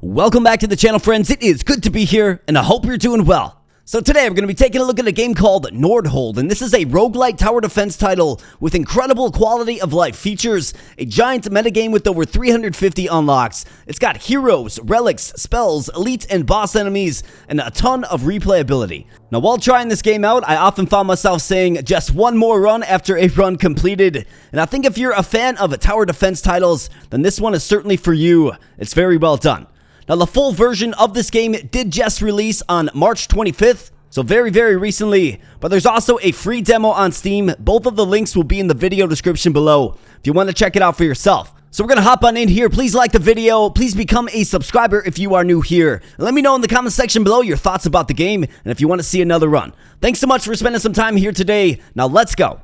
Welcome back to the channel, friends. It is good to be here, and I hope you're doing well. So today we're going to be taking a look at a game called Nordhold, and this is a roguelite tower defense title with incredible quality of life features, a giant metagame with over 350 unlocks. It's got heroes, relics, spells, elite and boss enemies, and a ton of replayability. Now while trying this game out, I often found myself saying just one more run after a run completed, and I think if you're a fan of tower defense titles, then this one is certainly for you. It's very well done. Now, the full version of this game did just release on March 25th, so very recently, but there's also a free demo on Steam. Both of the links will be in the video description below if you want to check it out for yourself. So we're going to hop on in here. Please like the video. Please become a subscriber if you are new here. And let me know in the comment section below your thoughts about the game and if you want to see another run. Thanks so much for spending some time here today. Now, let's go.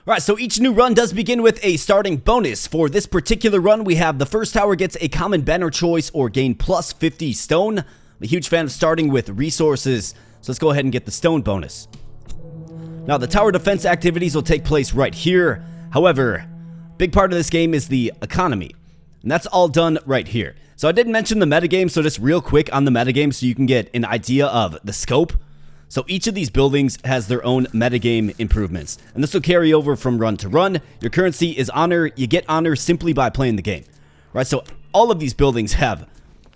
Alright, so each new run does begin with a starting bonus. For this particular run, we have the first tower gets a common banner choice or gain plus 50 stone. I'm a huge fan of starting with resources, so let's go ahead and get the stone bonus. Now, the tower defense activities will take place right here. However, big part of this game is the economy, and that's all done right here. So I didn't mention the metagame, so just real quick on the metagame so you can get an idea of the scope. So each of these buildings has their own metagame improvements, and this will carry over from run to run. Your currency is honor. You get honor simply by playing the game, right? So all of these buildings have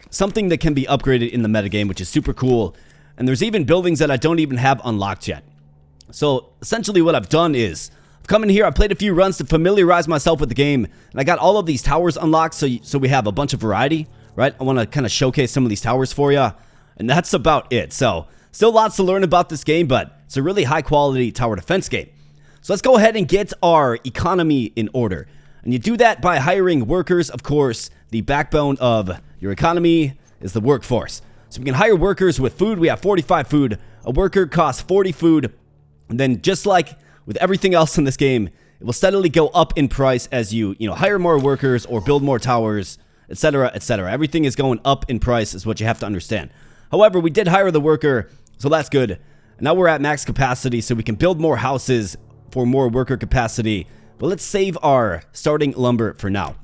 something that can be upgraded in the metagame, which is super cool. And there's even buildings that I don't even have unlocked yet. So essentially what I've done is I've come in here, I played a few runs to familiarize myself with the game, and I got all of these towers unlocked so we have a bunch of variety, right? I want to kind of showcase some of these towers for you, and that's about it. So still lots to learn about this game, but it's a really high quality tower defense game. So let's go ahead and get our economy in order. And you do that by hiring workers. Of course, the backbone of your economy is the workforce. So we can hire workers with food. We have 45 food. A worker costs 40 food. And then just like with everything else in this game, it will steadily go up in price as you hire more workers or build more towers, etc., etc. Everything is going up in price is what you have to understand. However, we did hire the worker, so that's good. And now we're at max capacity, so we can build more houses for more worker capacity. But let's save our starting lumber for now.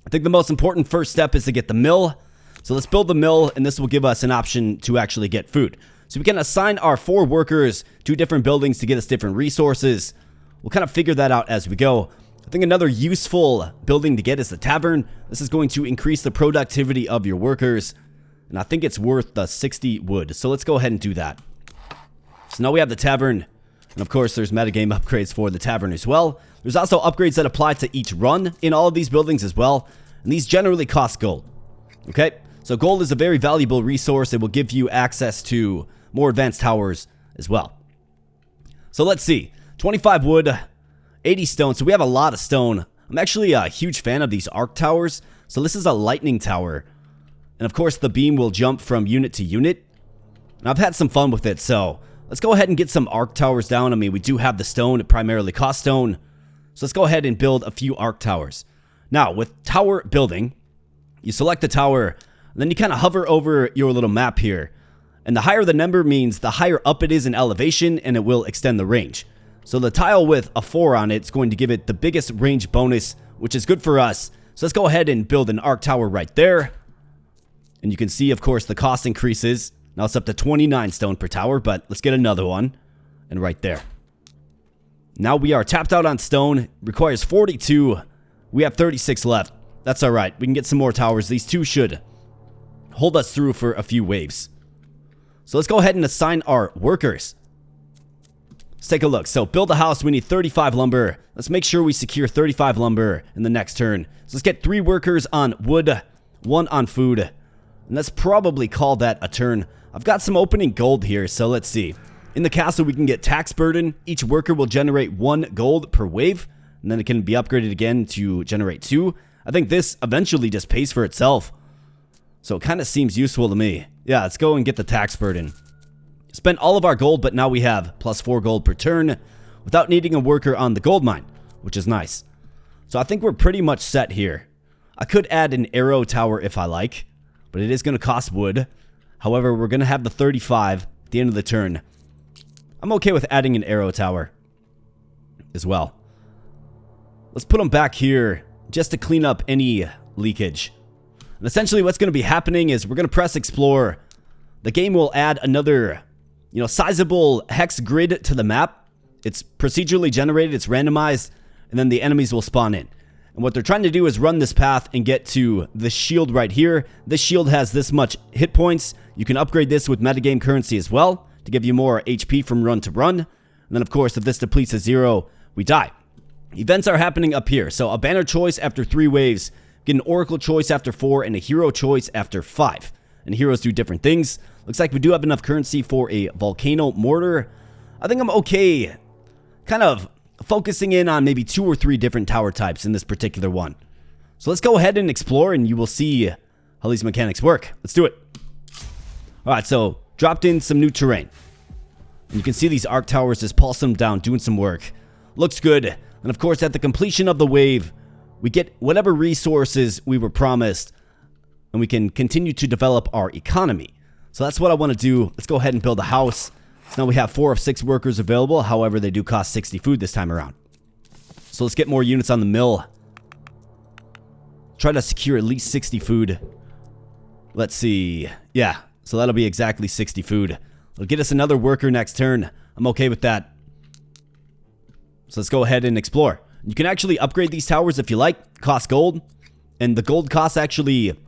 I think the most important first step is to get the mill. So let's build the mill, and this will give us an option to actually get food. So we can assign our 4 workers to different buildings to get us different resources. We'll kind of figure that out as we go. I think another useful building to get is the tavern. This is going to increase the productivity of your workers. And I think it's worth the 60 wood. So let's go ahead and do that. So now we have the tavern. And of course, there's metagame upgrades for the tavern as well. There's also upgrades that apply to each run in all of these buildings as well. And these generally cost gold. Okay? So gold is a very valuable resource. It will give you access to more advanced towers as well. So let's see. 25 wood, 80 stone. So we have a lot of stone. I'm actually a huge fan of these arc towers. So this is a lightning tower. And of course, the beam will jump from unit to unit. And I've had some fun with it, so let's go ahead and get some arc towers down. I mean, we do have the stone. It primarily costs stone. So let's go ahead and build a few arc towers. Now, with tower building, you select the tower, and then you kind of hover over your little map here. And the higher the number means the higher up it is in elevation, and it will extend the range. So the tile with a 4 on it is going to give it the biggest range bonus, which is good for us. So let's go ahead and build an arc tower right there. And you can see, of course, the cost increases. Now it's up to 29 stone per tower, but let's get another one. And right there. Now we are tapped out on stone. It requires 42. We have 36 left. That's all right. We can get some more towers. These 2 should hold us through for a few waves. So let's go ahead and assign our workers. Let's take a look. So build a house. We need 35 lumber. Let's make sure we secure 35 lumber in the next turn. So let's get 3 workers on wood, 1 on food. And let's probably call that a turn. I've got some opening gold here, so let's see. In the castle, we can get tax burden. Each worker will generate 1 gold per wave, and then it can be upgraded again to generate 2. I think this eventually just pays for itself. So it kind of seems useful to me. Yeah, let's go and get the tax burden. Spent all of our gold, but now we have plus 4 gold per turn without needing a worker on the gold mine, which is nice. So I think we're pretty much set here. I could add an arrow tower if I like, but it is going to cost wood. However, we're going to have the 35 at the end of the turn. I'm okay with adding an arrow tower as well. Let's put them back here just to clean up any leakage. And essentially what's going to be happening is we're going to press explore. The game will add another, sizable hex grid to the map. It's procedurally generated, it's randomized, and then the enemies will spawn in. And what they're trying to do is run this path and get to the shield right here. This shield has this much hit points. You can upgrade this with metagame currency as well to give you more HP from run to run. And then, of course, if this depletes to 0, we die. Events are happening up here. So a banner choice after 3 waves, get an oracle choice after 4, and a hero choice after 5. And heroes do different things. Looks like we do have enough currency for a volcano mortar. I think I'm okay kind of focusing in on maybe 2 or 3 different tower types in this particular one. So let's go ahead and explore, and you will see how these mechanics work. Let's do it. Alright, so dropped in some new terrain. And you can see these arc towers just pulsing them down, doing some work. Looks good. And of course, at the completion of the wave, we get whatever resources we were promised, and we can continue to develop our economy. So that's what I want to do. Let's go ahead and build a house. So now we have 4 of 6 workers available. However, they do cost 60 food this time around. So let's get more units on the mill. Try to secure at least 60 food. Let's see. Yeah, so that'll be exactly 60 food. It'll get us another worker next turn. I'm okay with that. So let's go ahead and explore. You can actually upgrade these towers if you like. Cost gold. And the gold cost actually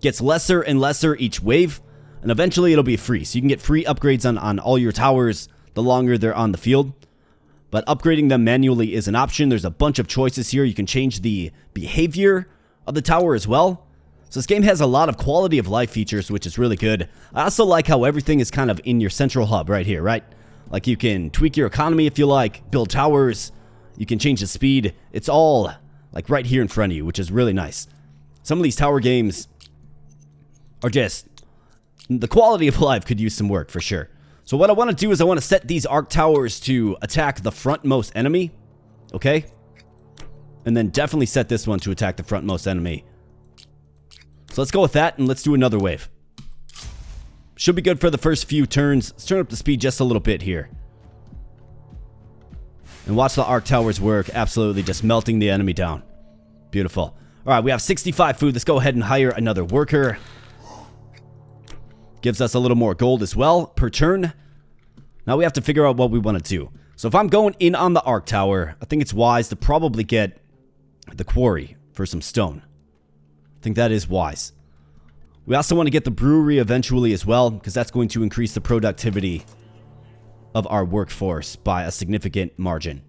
gets lesser and lesser each wave. And eventually it'll be free. So you can get free upgrades on all your towers the longer they're on the field. But upgrading them manually is an option. There's a bunch of choices here. You can change the behavior of the tower as well. So this game has a lot of quality of life features, which is really good. I also like how everything is kind of in your central hub right here, right? Like you can tweak your economy if you like, build towers. You can change the speed. It's all like right here in front of you, which is really nice. Some of these tower games are just... the quality of life could use some work for sure. So what I want to do is I want to set these arc towers to attack the frontmost enemy. Okay? And then definitely set this one to attack the frontmost enemy. So let's go with that and let's do another wave. Should be good for the first few turns. Let's turn up the speed just a little bit here. And watch the arc towers work. Absolutely just melting the enemy down. Beautiful. Alright, we have 65 food. Let's go ahead and hire another worker. Gives us a little more gold as well per turn. Now we have to figure out what we want to do. So if I'm going in on the arc tower, I think it's wise to probably get the quarry for some stone. I think that is wise. We also want to get the brewery eventually as well, because that's going to increase the productivity of our workforce by a significant margin.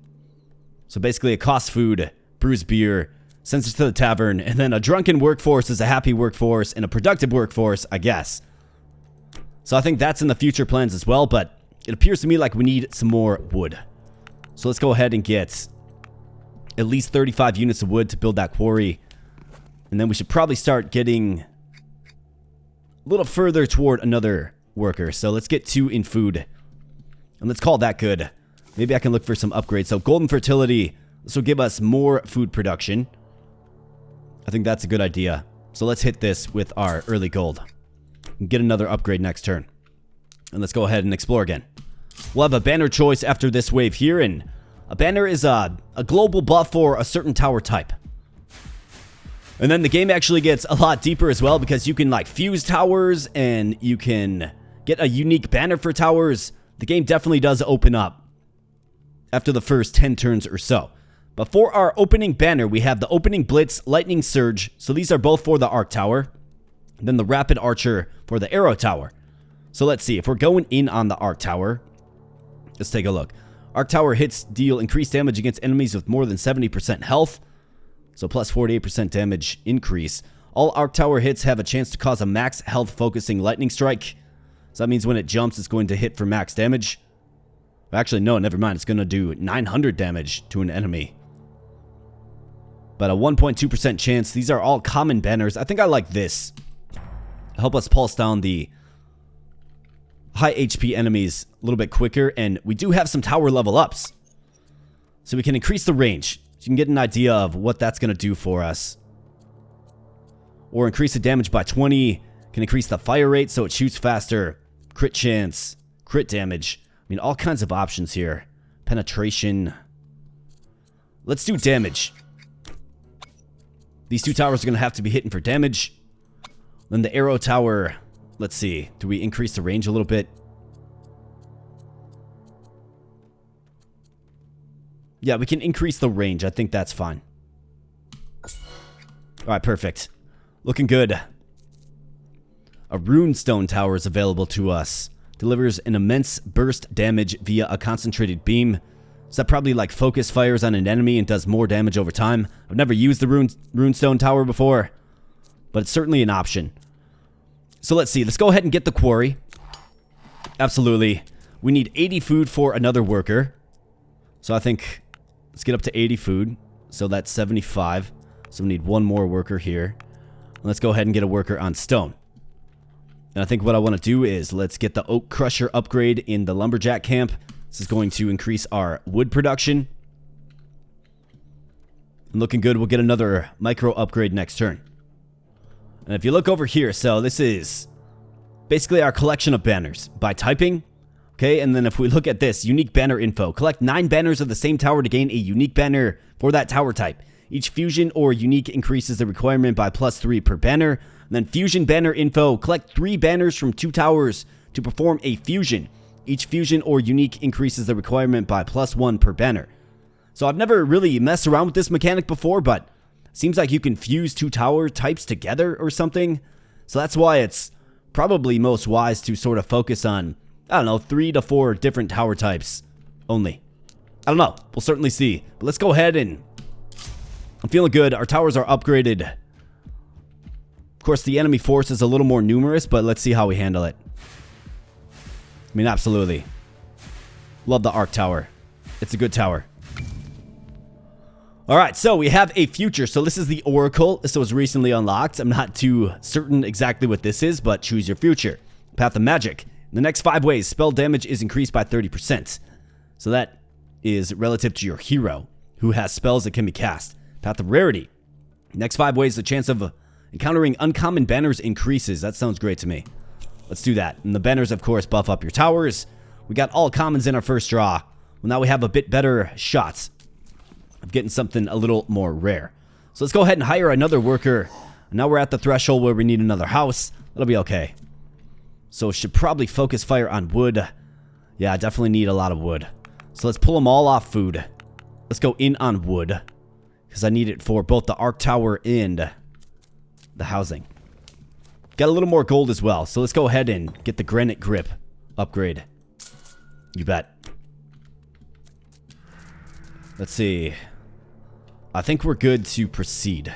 So basically it costs food, brews beer, sends it to the tavern, and then a drunken workforce is a happy workforce, and a productive workforce, I guess. So I think that's in the future plans as well, but it appears to me like we need some more wood. So let's go ahead and get at least 35 units of wood to build that quarry. And then we should probably start getting a little further toward another worker. So let's get 2 in food. And let's call that good. Maybe I can look for some upgrades. So golden fertility. This will give us more food production. I think that's a good idea. So let's hit this with our early gold. And get another upgrade next turn. And let's go ahead and explore again. We'll have a banner choice after this wave here. And a banner is a global buff for a certain tower type. And then the game actually gets a lot deeper as well, because you can like fuse towers and you can get a unique banner for towers. The game definitely does open up after the first 10 turns or so. But for our opening banner, we have the opening blitz, lightning surge. So these are both for the arc tower. And then the rapid archer for the arrow tower. So let's see if we're going in on the arc tower. Let's take a look. Arc tower hits deal increased damage against enemies with more than 70% health. So plus 48% damage increase. All arc tower hits have a chance to cause a max health focusing lightning strike. So that means when it jumps, it's going to hit for max damage. Actually, no, never mind. It's going to do 900 damage to an enemy. But a 1.2% chance. These are all common banners. I think I like this. Help us pulse down the high HP enemies a little bit quicker. And we do have some tower level ups. So we can increase the range. So you can get an idea of what that's going to do for us. Or increase the damage by 20. Can increase the fire rate so it shoots faster. Crit chance. Crit damage. I mean, all kinds of options here. Penetration. Let's do damage. These 2 towers are going to have to be hitting for damage. Then the arrow tower, let's see. Do we increase the range a little bit? Yeah, we can increase the range. I think that's fine. Alright, perfect. Looking good. A runestone tower is available to us. Delivers an immense burst damage via a concentrated beam. So that probably like focus fires on an enemy and does more damage over time. I've never used the runestone tower before, but it's certainly an option. So let's see. Let's go ahead and get the quarry. Absolutely. We need 80 food for another worker. So I think let's get up to 80 food. So that's 75. So we need one more worker here. Let's go ahead and get a worker on stone. And I think what I want to do is let's get the oak crusher upgrade in the lumberjack camp. This is going to increase our wood production. And looking good. We'll get another micro upgrade next turn. And if you look over here, so this is basically our collection of banners by typing. Okay, and then if we look at this, unique banner info. Collect 9 banners of the same tower to gain a unique banner for that tower type. Each fusion or unique increases the requirement by +3 per banner. And then fusion banner info. Collect 3 banners from 2 towers to perform a fusion. Each fusion or unique increases the requirement by +1 per banner. So I've never really messed around with this mechanic before, but seems like you can fuse 2 tower types together or something. So that's why it's probably most wise to sort of focus on, I don't know, 3 to 4 different tower types only. I don't know. We'll certainly see. But let's go ahead and... I'm feeling good. Our towers are upgraded. Of course, the enemy force is a little more numerous, but let's see how we handle it. I mean, absolutely. Love the arc tower. It's a good tower. Alright, so we have a future. So this is the Oracle. This was recently unlocked. I'm not too certain exactly what this is, but choose your future. Path of Magic. In the next 5 ways, spell damage is increased by 30%. So that is relative to your hero, who has spells that can be cast. Path of Rarity. Next 5 ways, the chance of encountering uncommon banners increases. That sounds great to me. Let's do that. And the banners, of course, buff up your towers. We got all commons in our first draw. Well, now we have a bit better shots of getting something a little more rare. So let's go ahead and hire another worker. Now we're at the threshold where we need another house. That'll be okay. So should probably focus fire on wood. Yeah, I definitely need a lot of wood. So let's pull them all off food. Let's go in on wood, because I need it for both the arc tower and the housing. Got a little more gold as well, so let's go ahead and get the granite grip upgrade. You bet. Let's see. I think we're good to proceed.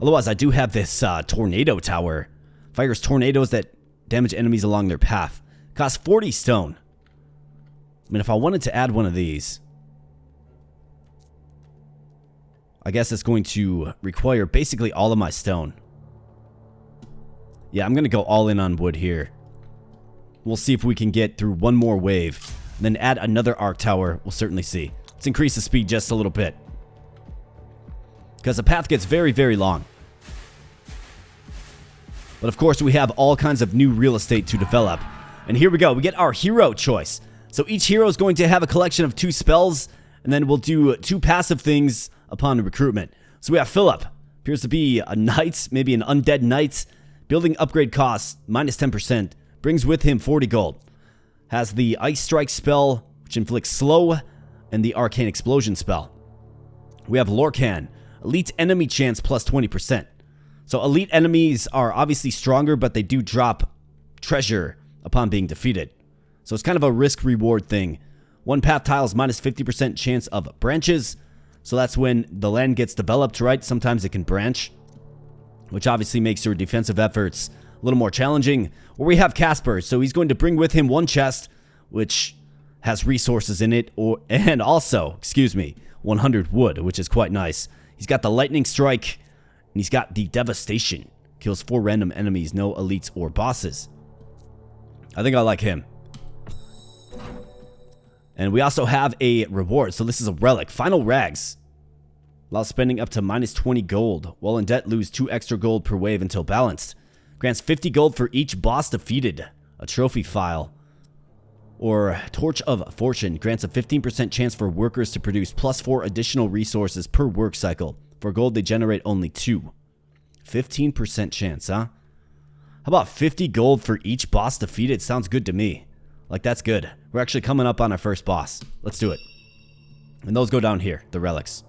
Otherwise, I do have this tornado tower. Fires tornadoes that damage enemies along their path. Costs 40 stone. I mean, if I wanted to add one of these, I guess it's going to require basically all of my stone. Yeah, I'm going to go all in on wood here. We'll see if we can get through one more wave. And then add another arc tower. We'll certainly see. Let's increase the speed just a little bit, because the path gets very, very long. But of course, we have all kinds of new real estate to develop. And here we go. We get our hero choice. So each hero is going to have a collection of 2 spells. And then we'll do 2 passive things upon recruitment. So we have Philip. Appears to be a knight, maybe an undead knight. Building upgrade costs, minus 10%. Brings with him 40 gold. Has the Ice Strike spell, which inflicts slow, and the Arcane Explosion spell. We have Lorcan. Elite enemy chance plus 20%. So elite enemies are obviously stronger, but they do drop treasure upon being defeated. So it's kind of a risk-reward thing. One path tiles minus 50% chance of branches. So that's when the land gets developed, right? Sometimes it can branch, which obviously makes your defensive efforts a little more challenging. Or we have Casper. So he's going to bring with him 1 chest, which has resources in it, and also, 100 wood, which is quite nice. He's got the Lightning Strike, and he's got the Devastation. Kills 4 random enemies, no elites or bosses. I think I like him. And we also have a reward. So this is a relic. Final Rags. Allows spending up to minus 20 gold. While in debt, lose 2 extra gold per wave until balanced. Grants 50 gold for each boss defeated. A trophy file. Or Torch of Fortune. Grants a 15% chance for workers to produce plus 4 additional resources per work cycle. For gold, they generate only 2. 15% chance, huh? How about 50 gold for each boss defeated? Sounds good to me. Like, that's good. We're actually coming up on our first boss. Let's do it. And those go down here, the relics.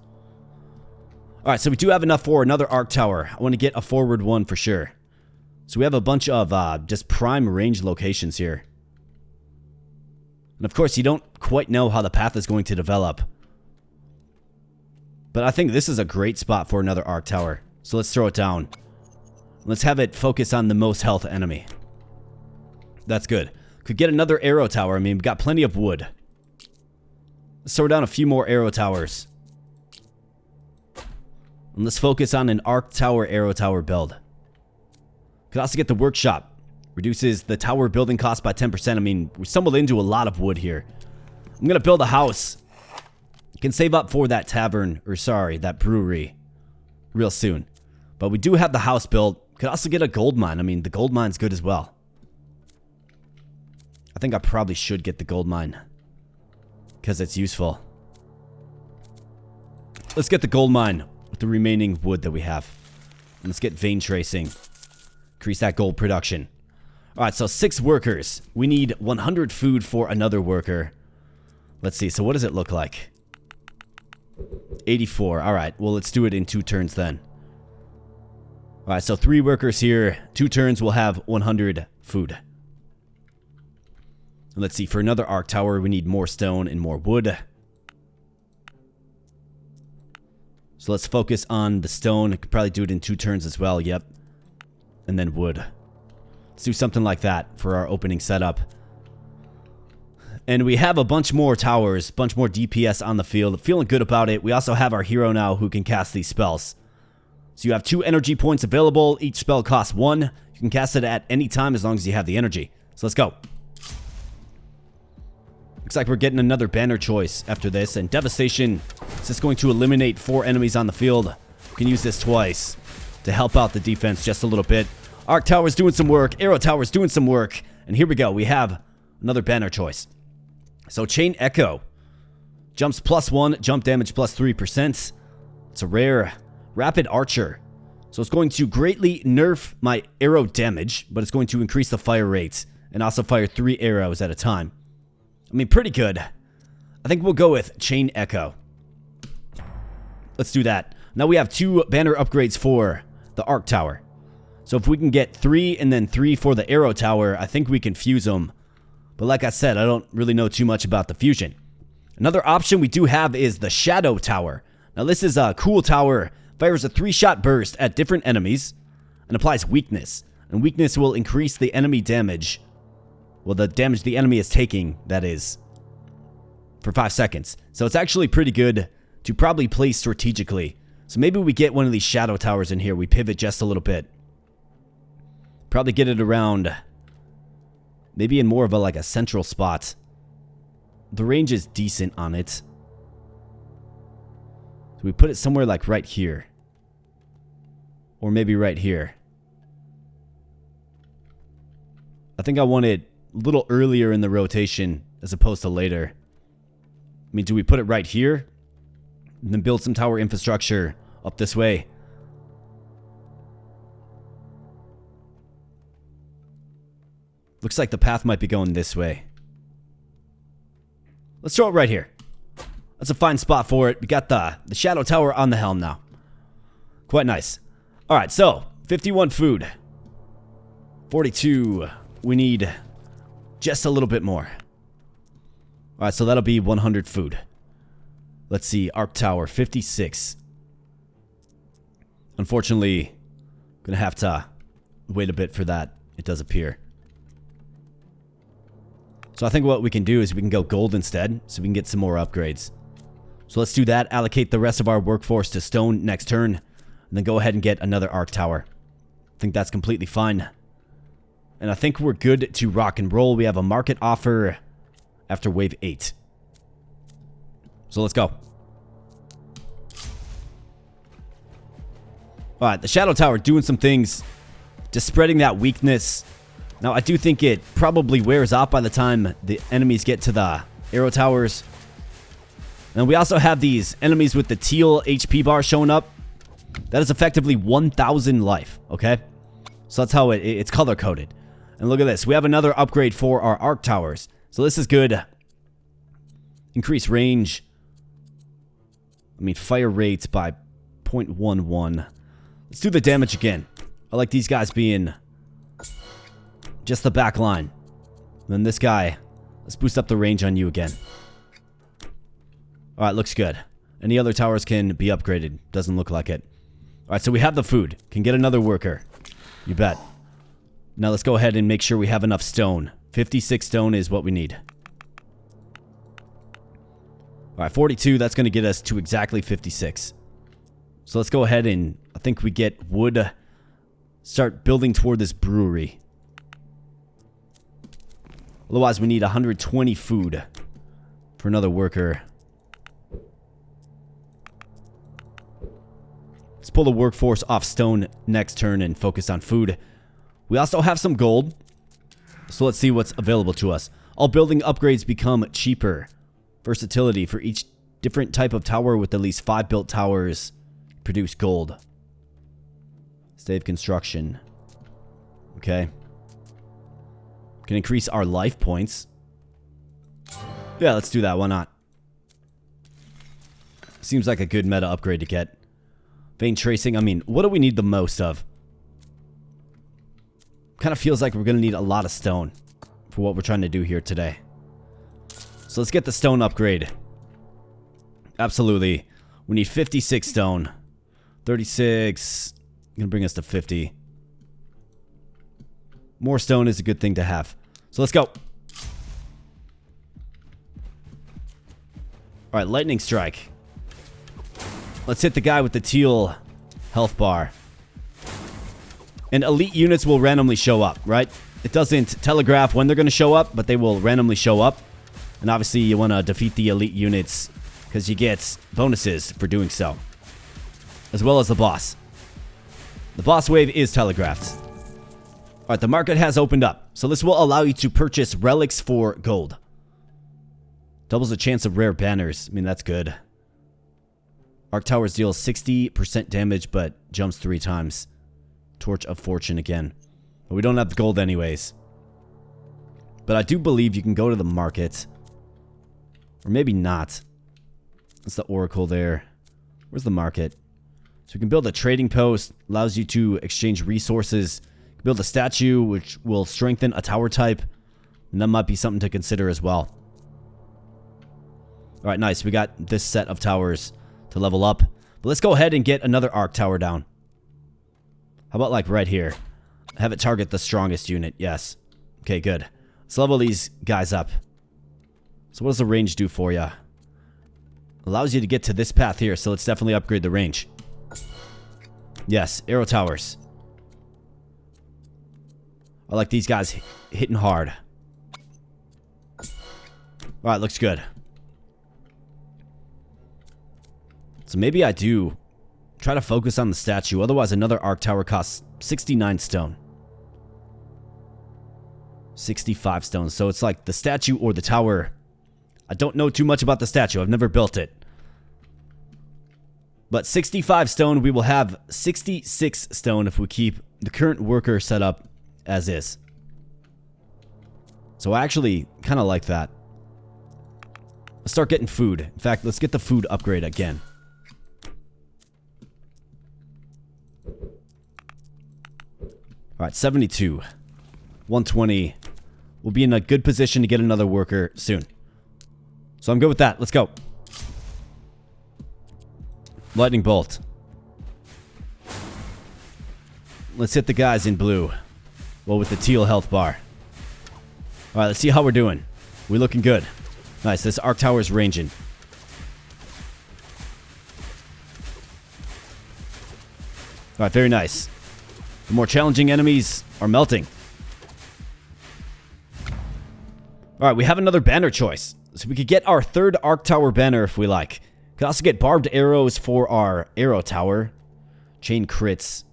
Alright, so we do have enough for another arc tower. I want to get a forward one for sure. So we have a bunch of just prime range locations here. And of course, you don't quite know how the path is going to develop. But I think this is a great spot for another arc tower. So let's throw it down. Let's have it focus on the most health enemy. That's good. Could get another arrow tower. I mean, we've got plenty of wood. Let's throw down a few more arrow towers. And let's focus on an arc tower, arrow tower build. Could also get the workshop. Reduces the tower building cost by 10%. I mean, we stumbled into a lot of wood here. I'm going to build a house. Can save up for that tavern, or sorry, that brewery real soon. But we do have the house built. Could also get a gold mine. I mean, the gold mine's good as well. I think I probably should get the gold mine because it's useful. Let's get the gold mine with the remaining wood that we have. And let's get vein tracing. Increase that gold production. Alright, so 6 workers. We need 100 food for another worker. Let's see, so what does it look like? 84. Alright, well, let's do it in 2 turns then. Alright, so 3 workers here. 2 turns, we'll have 100 food. Let's see, for another arc tower, we need more stone and more wood. So let's focus on the stone. I could probably do it in 2 turns as well, yep. And then wood. Let's do something like that for our opening setup. And we have a bunch more towers, bunch more DPS on the field. Feeling good about it. We also have our hero now who can cast these spells. So you have 2 energy points available. Each spell costs 1. You can cast it at any time as long as you have the energy. So let's go. Looks like we're getting another banner choice after this. And Devastation is just going to eliminate 4 enemies on the field. We can use this twice to help out the defense just a little bit. Arc Tower's doing some work. Arrow Tower's doing some work. And here we go. We have another banner choice. So Chain Echo. Jumps +1. Jump damage +3%. It's a rare. Rapid Archer. So it's going to greatly nerf my arrow damage, but it's going to increase the fire rate and also fire 3 arrows at a time. I mean, pretty good. I think we'll go with Chain Echo. Let's do that. Now we have 2 banner upgrades for the Arc Tower. So if we can get 3 and then 3 for the Arrow Tower, I think we can fuse them. But like I said, I don't really know too much about the fusion. Another option we do have is the Shadow Tower. Now this is a cool tower. Fires a 3-shot burst at different enemies and applies weakness. And weakness will increase the enemy damage. Well, the damage the enemy is taking, that is, for 5 seconds. So it's actually pretty good to probably play strategically. So maybe we get one of these Shadow Towers in here. We pivot just a little bit. Probably get it around, maybe in more of a central spot. The range is decent on it. So we put it somewhere like right here. Or maybe right here. I think I want it a little earlier in the rotation as opposed to later. I mean, do we put it right here? And then build some tower infrastructure up this way? Looks like the path might be going this way. Let's throw it right here. That's a fine spot for it. We got the Shadow Tower on the helm now. Quite nice. Alright, so 51 food. 42. We need just a little bit more. Alright, so that'll be 100 food. Let's see, Arc Tower, 56. Unfortunately, gonna have to wait a bit for that. It does appear. So I think what we can do is we can go gold instead, so we can get some more upgrades. So let's do that, allocate the rest of our workforce to stone next turn, and then go ahead and get another Arc Tower. I think that's completely fine. And I think we're good to rock and roll. We have a market offer after wave 8. So let's go. Alright, the Shadow Tower doing some things. Just spreading that weakness. Now, I do think it probably wears off by the time the enemies get to the arrow towers. And we also have these enemies with the teal HP bar showing up. That is effectively 1,000 life, okay? So that's how it's color-coded. And look at this. We have another upgrade for our arc towers. So this is good. Increase range. I mean, fire rates by 0.11. Let's do the damage again. I like these guys being just the back line. And then this guy, let's boost up the range on you again. Alright, looks good. Any other towers can be upgraded. Doesn't look like it. Alright, so we have the food. Can get another worker. You bet. Now let's go ahead and make sure we have enough stone. 56 stone is what we need. Alright, 42. That's going to get us to exactly 56. So let's go ahead and I think we get wood. Start building toward this brewery. Otherwise, we need 120 food for another worker. Let's pull the workforce off stone next turn and focus on food. We also have some gold. So let's see what's available to us. All building upgrades become cheaper. Versatility for each different type of tower with at least 5 built towers produce gold. Save construction. Okay. Can increase our life points. Yeah, let's do that. Why not? Seems like a good meta upgrade to get. Vein tracing. I mean, what do we need the most of? Kind of feels like we're going to need a lot of stone for what we're trying to do here today. So let's get the stone upgrade. Absolutely. We need 56 stone. 36. Going to bring us to 50. More stone is a good thing to have. So let's go. Alright, lightning strike. Let's hit the guy with the teal health bar. And elite units will randomly show up, right? It doesn't telegraph when they're going to show up, but they will randomly show up. And obviously you want to defeat the elite units because you get bonuses for doing so. As well as the boss. The boss wave is telegraphed. Alright, the market has opened up. So this will allow you to purchase relics for gold. Doubles the chance of rare banners. I mean, that's good. Arc towers deal 60% damage, but jumps 3 times. Torch of Fortune again. But we don't have the gold anyways. But I do believe you can go to the market. Or maybe not. That's the oracle there. Where's the market? So you can build a trading post. Allows you to exchange resources. You can build a statue, which will strengthen a tower type. And that might be something to consider as well. Alright, nice. We got this set of towers to level up. But let's go ahead and get another arc tower down. How about like right here? Have it target the strongest unit. Yes. Okay, good. Let's level these guys up. So what does the range do for you? Allows you to get to this path here, so let's definitely upgrade the range. Yes, arrow towers. I like these guys hitting hard. Alright, looks good. So maybe I do try to focus on the statue. Otherwise, another arc tower costs 69 stone. 65 stone. So it's like the statue or the tower. I don't know too much about the statue. I've never built it. But 65 stone, we will have 66 stone if we keep the current worker set up as is. So I actually kind of like that. Let's start getting food. In fact, let's get the food upgrade again. Alright, 72. 120. We'll be in a good position to get another worker soon. So I'm good with that. Let's go. Lightning bolt. Let's hit the guys in blue. Well, with the teal health bar. Alright, let's see how we're doing. We're looking good. Nice, this arc tower is ranging. Alright, very nice. The more challenging enemies are melting. Alright, we have another banner choice. So we could get our third arc tower banner if we like. Could also get barbed arrows for our arrow tower. Chain crits.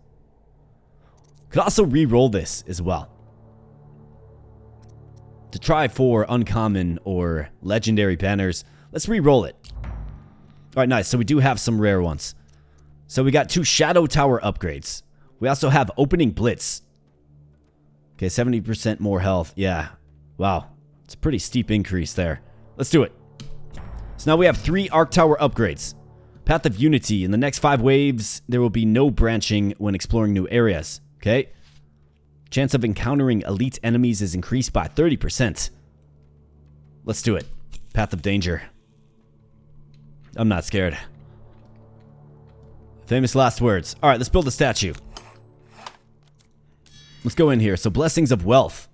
Could also re-roll this as well. To try for uncommon or legendary banners, let's re-roll it. Alright, nice. So we do have some rare ones. So we got 2 Shadow Tower upgrades. We also have Opening Blitz. Okay, 70% more health. Yeah. Wow. It's a pretty steep increase there. Let's do it. So now we have 3 Arc Tower upgrades. Path of Unity. In the next 5 waves, there will be no branching when exploring new areas. Okay. Chance of encountering elite enemies is increased by 30%. Let's do it. Path of Danger. I'm not scared. Famous last words. Alright, let's build a statue. Let's go in here. So, Blessings of Wealth.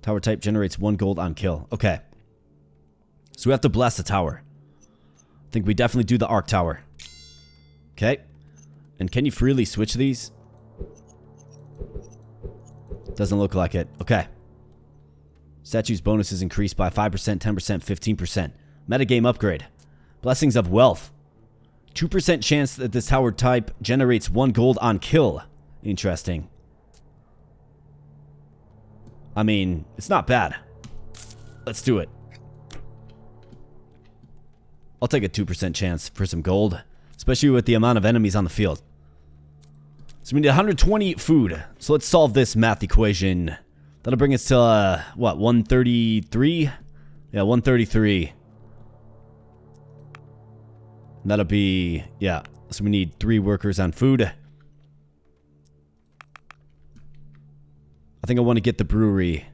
Tower type generates 1 gold on kill. Okay. So we have to bless the tower. I think we definitely do the Arc Tower. Okay. And can you freely switch these? Doesn't look like it. Okay. Statue's bonuses increased by 5%, 10%, 15%. Metagame upgrade. Blessings of Wealth. 2% chance that this tower type generates 1 gold on kill. Interesting. I mean, it's not bad. Let's do it. I'll take a 2% chance for some gold, especially with the amount of enemies on the field. So we need 120 food. So let's solve this math equation. That'll bring us to, what, 133? Yeah, 133. That'll be, yeah. So we need 3 workers on food. I think I want to get the brewery.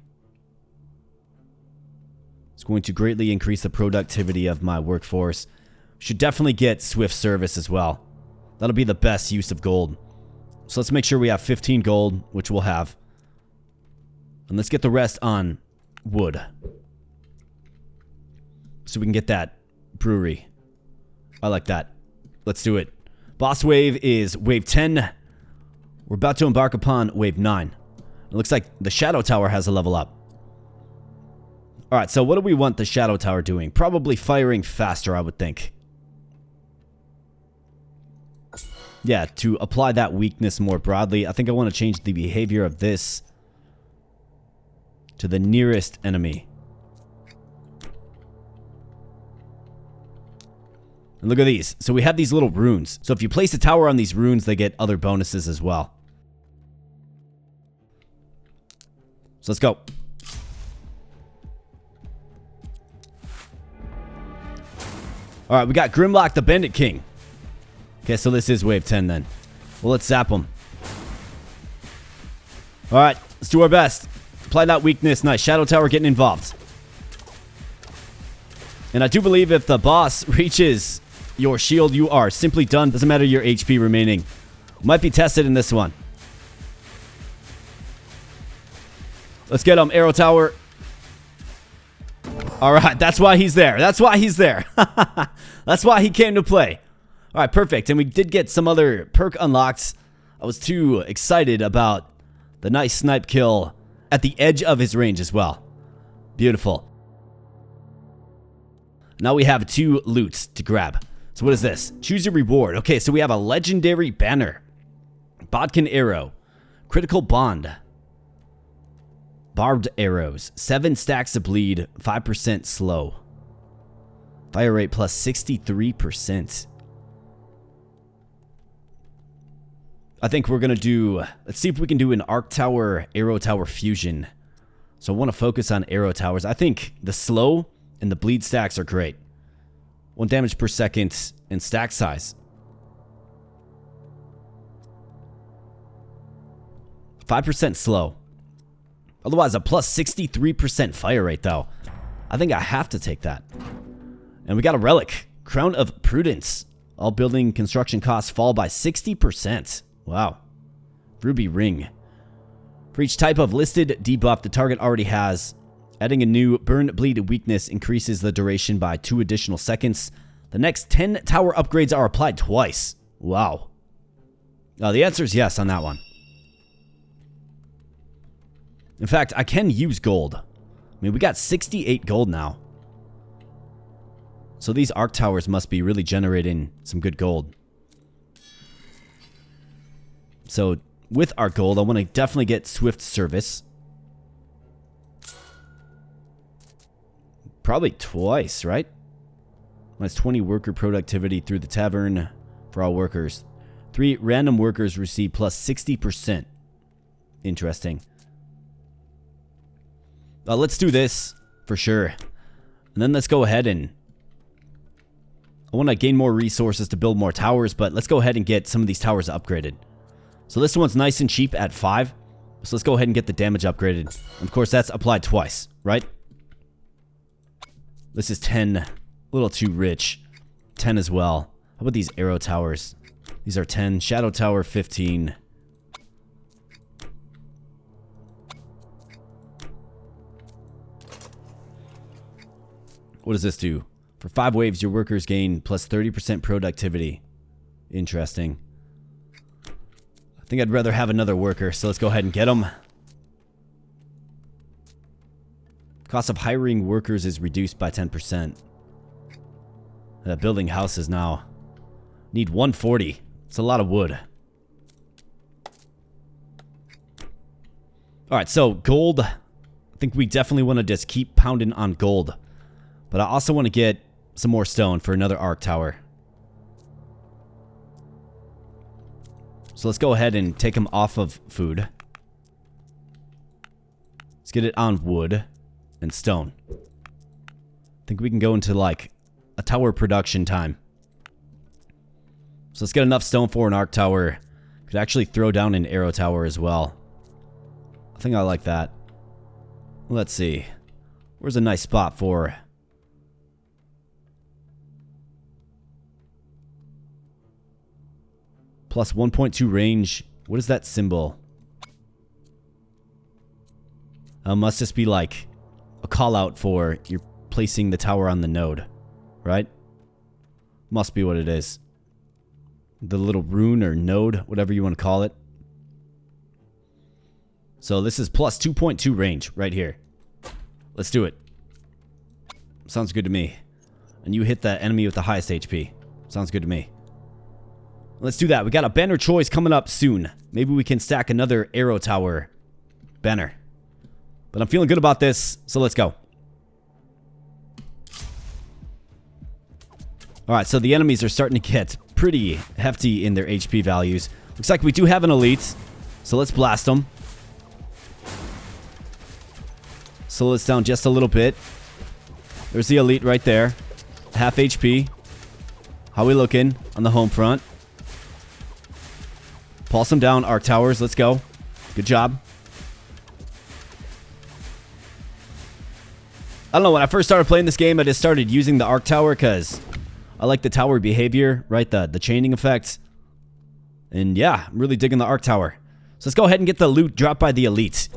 It's going to greatly increase the productivity of my workforce. Should definitely get swift service as well. That'll be the best use of gold. So let's make sure we have 15 gold, which we'll have. And let's get the rest on wood. So we can get that brewery. I like that. Let's do it. Boss wave is wave 10. We're about to embark upon wave 9. It looks like the Shadow Tower has a level up. Alright, so what do we want the Shadow Tower doing? Probably firing faster, I would think. Yeah, to apply that weakness more broadly. I think I want to change the behavior of this to the nearest enemy. And look at these. So we have these little runes. So if you place a tower on these runes, they get other bonuses as well. So let's go. Alright, we got Grimlock the Bandit King. Okay, so this is wave 10 then. Well, let's zap him. Alright, let's do our best. Apply that weakness. Nice. Shadow Tower getting involved. And I do believe if the boss reaches your shield, you are simply done. Doesn't matter your HP remaining. Might be tested in this one. Let's get him. Arrow Tower. Alright, that's why he's there. That's why he's there. That's why he came to play. Alright, perfect. And we did get some other perk unlocks. I was too excited about the nice snipe kill at the edge of his range as well. Beautiful. Now we have 2 loots to grab. So what is this? Choose your reward. Okay, so we have a legendary banner. Bodkin arrow. Critical bond. Barbed arrows. 7 stacks of bleed. 5% slow. Fire rate plus 63%. I think we're going to do... Let's see if we can do an Arc Tower, Arrow Tower fusion. So I want to focus on Arrow Towers. I think the slow and the bleed stacks are great. 1 damage per second and stack size. 5% slow. Otherwise, a plus 63% fire rate, though. I think I have to take that. And we got a relic. Crown of Prudence. All building construction costs fall by 60%. Wow. Ruby Ring. For each type of listed debuff the target already has, adding a new Burn Bleed weakness increases the duration by 2 additional seconds. The next 10 tower upgrades are applied twice. Wow. The answer is yes on that one. In fact, I can use gold. I mean, we got 68 gold now. So these arc towers must be really generating some good gold. So with our gold, I want to definitely get swift service. Probably twice, right? Minus 20 worker productivity through the tavern. for all workers. 3 random workers receive plus 60%. Interesting. Let's do this for sure. And then let's go ahead and... I want to gain more resources to build more towers, but let's go ahead and get some of these towers upgraded. So this one's nice and cheap at 5. So let's go ahead and get the damage upgraded. Of course, that's applied twice, right? This is 10. A little too rich. 10 as well. How about these arrow towers? These are 10. Shadow tower, 15. What does this do? For 5 waves, your workers gain plus 30% productivity. Interesting. I think I'd rather have another worker, so let's go ahead and get them. Cost of hiring workers is reduced by 10%. Building houses now. Need 140. It's a lot of wood. Alright, so gold. I think we definitely want to just keep pounding on gold. But I also want to get some more stone for another arc tower. So let's go ahead and take them off of food. Let's get it on wood and stone. I think we can go into like a tower production time. So let's get enough stone for an arc tower. Could actually throw down an arrow tower as well. I think I like that. Let's see. Where's a nice spot for... Plus 1.2 range. What is that symbol? Must just be like a call out for you're placing the tower on the node. Right? Must be what it is. The little rune or node, whatever you want to call it. So this is plus 2.2 range right here. Let's do it. Sounds good to me. And you hit the enemy with the highest HP. Sounds good to me. Let's do that. We got a banner choice coming up soon. Maybe we can stack another arrow tower banner. But I'm feeling good about this, so let's go. Alright, so the enemies are starting to get pretty hefty in their HP values. Looks like we do have an elite, so let's blast them. Slow this down just a little bit. There's the elite right there. Half HP. How we looking on the home front? Pulse them down, arc towers. Let's go. Good job. I don't know, when I first started playing this game, I just started using the arc tower because I like the tower behavior, right? The chaining effect. And yeah, I'm really digging the arc tower. So let's go ahead and get the loot dropped by the elite.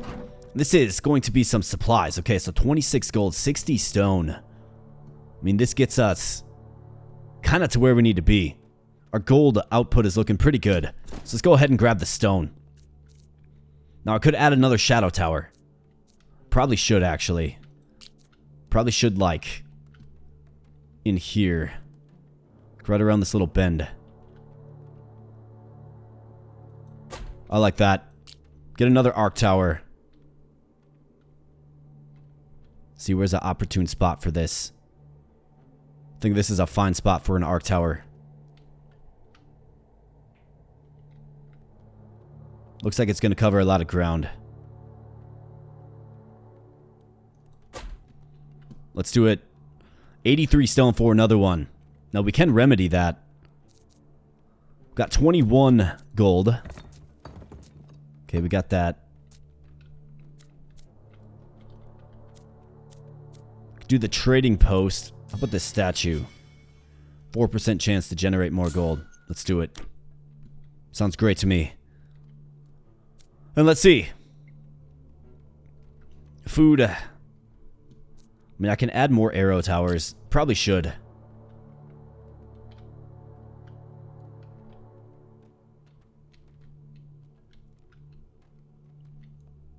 This is going to be some supplies. Okay, so 26 gold, 60 stone. I mean, this gets us kind of to where we need to be. Our gold output is looking pretty good. So let's go ahead and grab the stone. Now, I could add another shadow tower. Probably should, actually. Probably should, like, in here. Right around this little bend. I like that. Get another arc tower. See, where's the opportune spot for this? I think this is a fine spot for an arc tower. Looks like it's going to cover a lot of ground. Let's do it. 83 stone for another one. Now, we can remedy that. We've got 21 gold. Okay, we got that. Do the trading post. How about this statue? 4% chance to generate more gold. Let's do it. Sounds great to me. And let's see. Food. I mean, I can add more arrow towers. Probably should.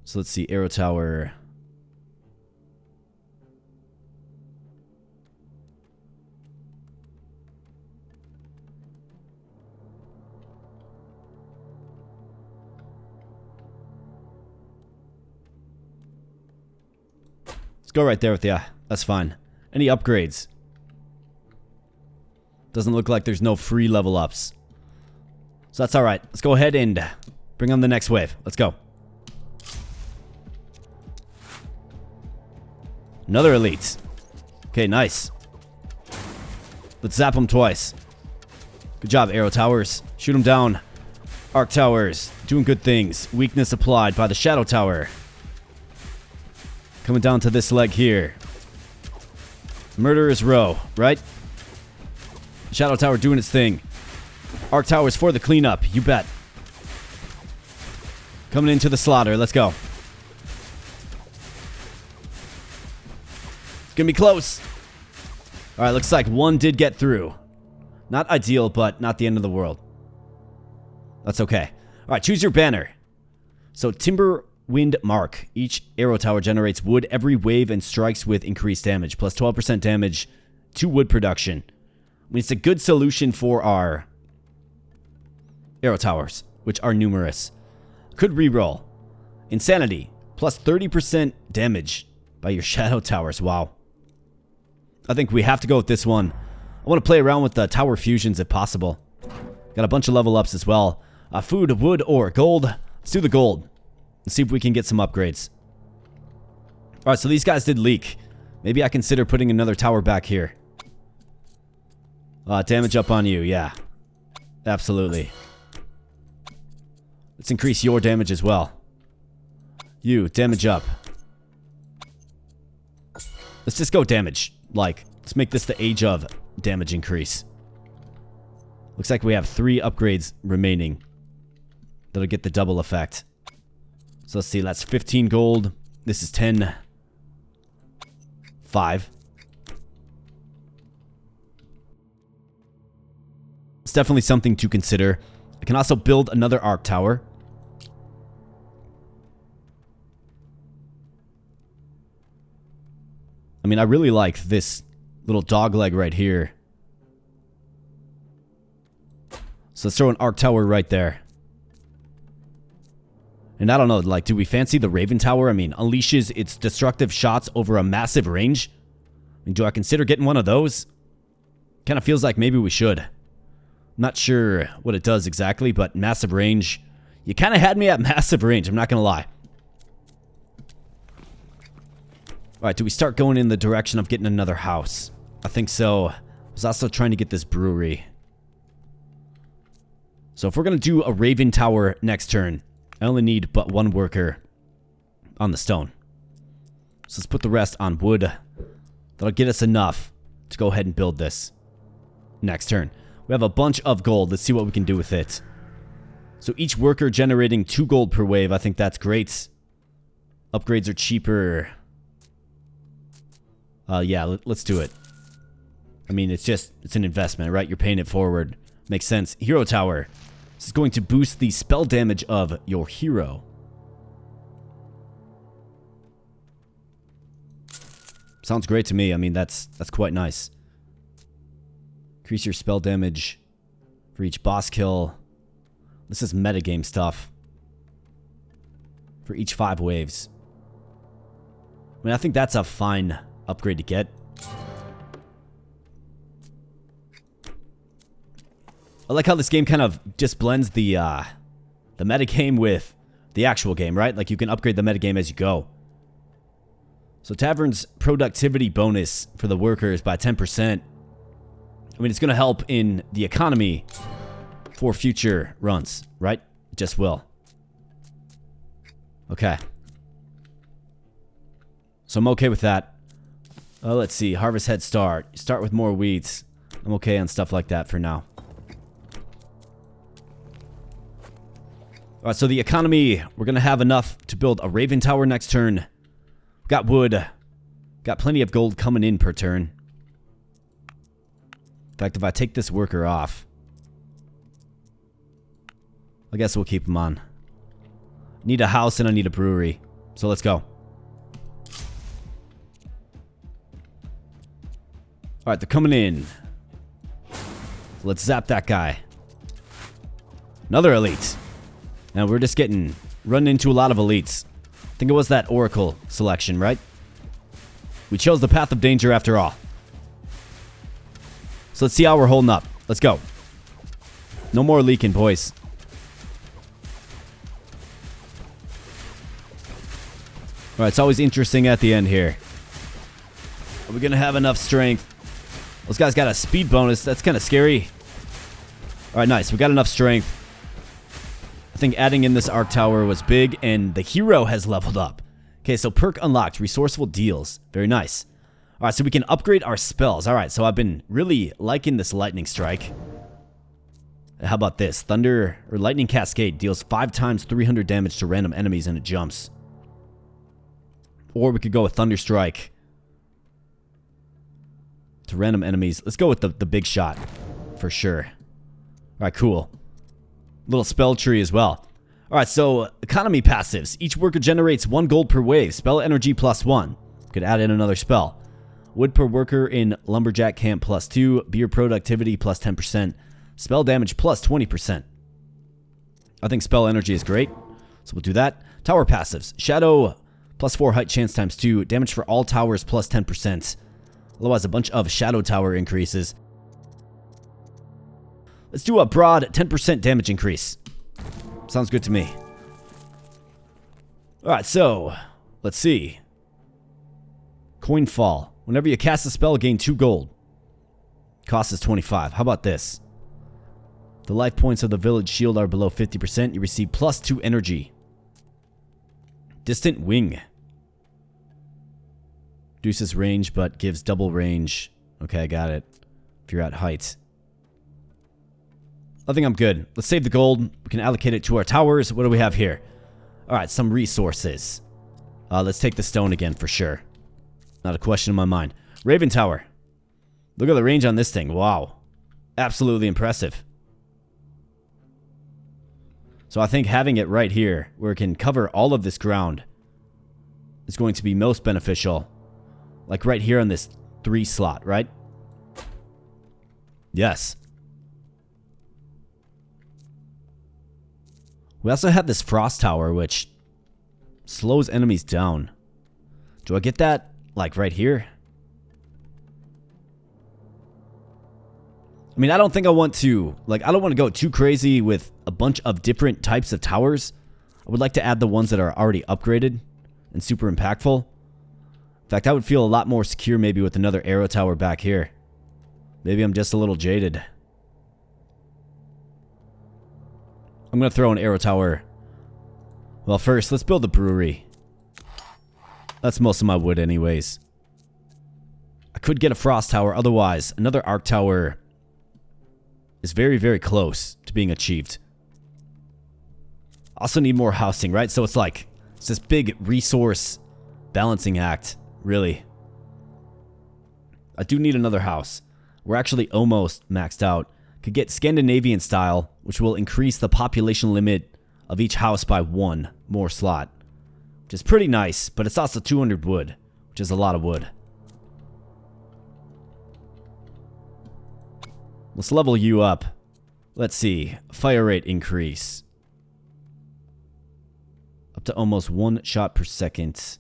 So let's see. Arrow tower. Let's go right there with ya. That's fine. Any upgrades? Doesn't look like there's no free level ups. So that's alright. Let's go ahead and bring on the next wave. Let's go. Another elite. Okay, nice. Let's zap them twice. Good job, arrow towers. Shoot them down. Arc towers. Doing good things. Weakness applied by the shadow tower. Coming down to this leg here. Murderer's row, right? Shadow tower doing its thing. Arc towers for the cleanup. You bet. Coming into the slaughter. Let's go. It's gonna be close. Alright, looks like one did get through. Not ideal, but not the end of the world. That's okay. Alright, choose your banner. So, Timber Wind Mark. Each arrow tower generates wood every wave and strikes with increased damage. Plus 12% damage to wood production. I mean, it's a good solution for our arrow towers, which are numerous. Could reroll. Insanity. Plus 30% damage by your shadow towers. Wow. I think we have to go with this one. I want to play around with the tower fusions if possible. Got a bunch of level ups as well. Food, wood, or gold. Let's do the gold. Let's see if we can get some upgrades. Alright, so these guys did leak. Maybe I consider putting another tower back here. Damage up on you, yeah. Absolutely. Let's increase your damage as well. You, damage up. Let's just go damage. Like, let's make this the age of damage increase. Looks like we have 3 upgrades remaining. That'll get the double effect. So let's see, that's 15 gold. This is 10. 5. It's definitely something to consider. I can also build another arc tower. I mean, I really like this little dog leg right here. So let's throw an arc tower right there. And I don't know, like, do we fancy the Raven Tower? I mean, unleashes its destructive shots over a massive range. I mean, do I consider getting one of those? Kind of feels like maybe we should. I'm not sure what it does exactly, but massive range. You kind of had me at massive range, I'm not going to lie. Alright, do we start going in the direction of getting another house? I think so. I was also trying to get this brewery. So if we're going to do a Raven Tower next turn, I only need but 1 worker on the stone. So let's put the rest on wood. That'll get us enough to go ahead and build this next turn. We have a bunch of gold. Let's see what we can do with it. So each worker generating 2 gold per wave. I think that's great. Upgrades are cheaper. Yeah, let's do it. I mean, it's an investment, right? You're paying it forward. Makes sense. Hero Tower. This is going to boost the spell damage of your hero. Sounds great to me. I mean, that's quite nice. Increase your spell damage for each boss kill. This is metagame stuff. For each 5 waves. I mean, I think that's a fine upgrade to get. I like how this game kind of just blends the metagame with the actual game, right? Like, you can upgrade the metagame as you go. So Tavern's productivity bonus for the workers by 10%. I mean, it's going to help in the economy for future runs, right? It just will. Okay. So I'm okay with that. Let's see. Harvest head start. Start with more weeds. I'm okay on stuff like that for now. Alright, so the economy, we're going to have enough to build a Raven Tower next turn. Got wood. Got plenty of gold coming in per turn. In fact, if I take this worker off, I guess we'll keep him on. Need a house and I need a brewery. So let's go. Alright, they're coming in. Let's zap that guy. Another elite. Now we're just getting run into a lot of elites. I think it was that Oracle selection, right? We chose the path of danger after all. So let's see how we're holding up. Let's go. No more leaking, boys. Alright, it's always interesting at the end here. Are we gonna have enough strength? Those guys got a speed bonus. That's kind of scary. Alright, nice. We got enough strength. I think adding in this arc tower was big, and the hero has leveled up. Okay, so perk unlocked. Resourceful deals. Very nice. Alright, so we can upgrade our spells. Alright, so I've been really liking this lightning strike. How about this? Thunder or lightning cascade deals 5 times 300 damage to random enemies and it jumps. Or we could go with thunder strike to random enemies. Let's go with the big shot for sure. Alright, cool. Little spell tree as well. Alright, so economy passives. Each worker generates 1 gold per wave. Spell energy +1. Could add in another spell. Wood per worker in lumberjack camp +2. Beer productivity +10%. Spell damage +20%. I think spell energy is great, so we'll do that. Tower passives. Shadow +4 height chance ×2. Damage for all towers +10%. Otherwise, a bunch of shadow tower increases. Let's do a broad 10% damage increase. Sounds good to me. Alright, so let's see. Coin fall. Whenever you cast a spell, gain 2 gold. Cost is 25. How about this? The life points of the village shield are below 50%. You receive +2 energy. Distant wing. Reduces range, but gives double range. Okay, I got it. If you're at height. I think I'm good. Let's save the gold. We can allocate it to our towers. What do we have here? Alright, some resources. Let's take the stone again for sure. Not a question in my mind. Raven Tower. Look at the range on this thing. Wow. Absolutely impressive. So I think having it right here, where it can cover all of this ground, is going to be most beneficial. Like right here on this 3 slot, right? Yes. We also have this frost tower, which slows enemies down. Do I get that, like, right here? I mean, I don't think I want to, like, I don't want to go too crazy with a bunch of different types of towers. I would like to add the ones that are already upgraded and super impactful. In fact, I would feel a lot more secure maybe with another arrow tower back here. Maybe I'm just a little jaded. I'm going to throw an arrow tower. Well, first, let's build the brewery. That's most of my wood anyways. I could get a frost tower. Otherwise, another arc tower is very, very close to being achieved. Also need more housing, right? So it's like, it's this big resource balancing act, really. I do need another house. We're actually almost maxed out. Could get Scandinavian style, which will increase the population limit of each house by 1 more slot. Which is pretty nice, but it's also 200 wood, which is a lot of wood. Let's level you up. Let's see. Fire rate increase. Up to almost 1 shot per second.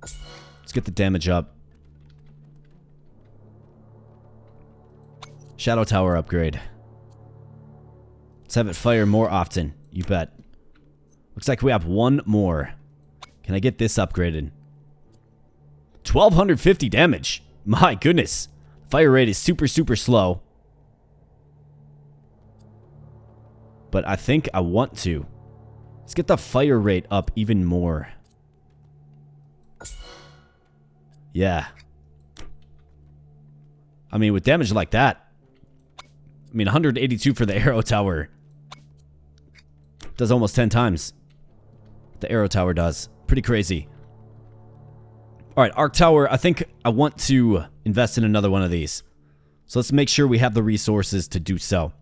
Let's get the damage up. Shadow Tower upgrade. Let's have it fire more often. You bet. Looks like we have 1 more. Can I get this upgraded? 1250 damage. My goodness. Fire rate is super, super slow. But I think I want to. Let's get the fire rate up even more. Yeah. I mean, with damage like that. I mean, 182 for the arrow tower. Does almost 10 times. The arrow tower does. Pretty crazy. Alright, arc tower. I think I want to invest in another one of these. So let's make sure we have the resources to do so.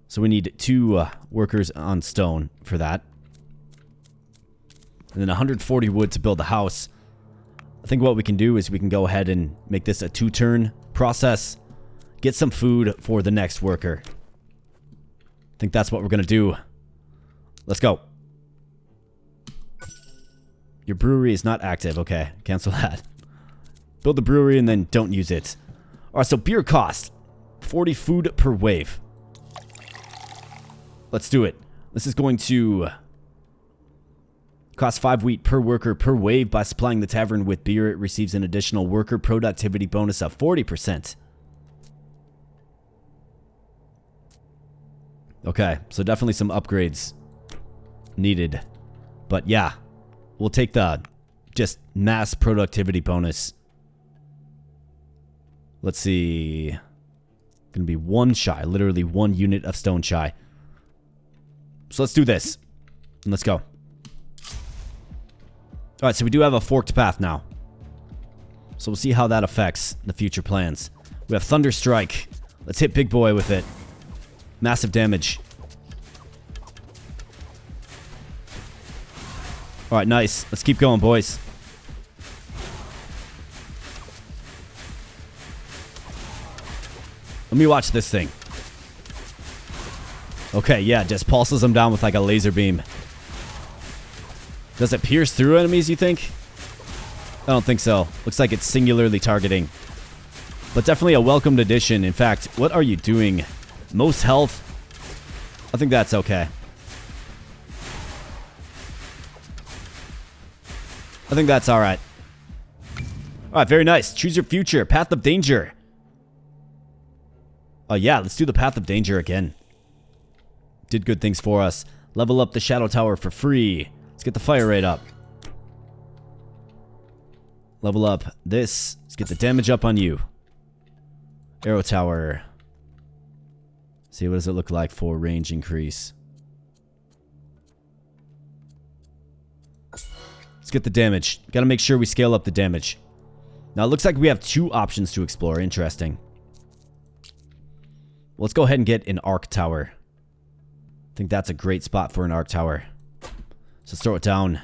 So we need 2 workers on stone for that. And then 140 wood to build the house. I think what we can do is we can go ahead and make this a 2-turn process. Get some food for the next worker. I think that's what we're going to do. Let's go. Your brewery is not active. Okay, cancel that. Build the brewery and then don't use it. Alright, so beer cost. 40 food per wave. Let's do it. This is going to cost 5 wheat per worker per wave. By supplying the tavern with beer, it receives an additional worker productivity bonus of 40%. Okay, so definitely some upgrades needed. But yeah, we'll take the just mass productivity bonus. Let's see. Gonna be 1 shy, literally 1 unit of stone shy. So let's do this. And let's go. Alright, so we do have a forked path now. So we'll see how that affects the future plans. We have Thunder Strike. Let's hit Big Boy with it. Massive damage. Alright, nice. Let's keep going, boys. Let me watch this thing. Okay, yeah, just pulses them down with like a laser beam. Does it pierce through enemies, you think? I don't think so. Looks like it's singularly targeting. But definitely a welcomed addition. In fact, what are you doing? Most health? I think that's okay. I think that's alright. Alright, very nice. Choose your future. Path of Danger. Oh yeah, let's do the Path of Danger again. Did good things for us. Level up the Shadow Tower for free. Let's get the fire rate up. Level up this. Let's get the damage up on you. Arrow Tower. See, what does it look like for range increase? Let's get the damage. Gotta make sure we scale up the damage. Now, it looks like we have 2 options to explore. Interesting. Let's go ahead and get an Arc Tower. I think that's a great spot for an Arc Tower. So let's throw it down.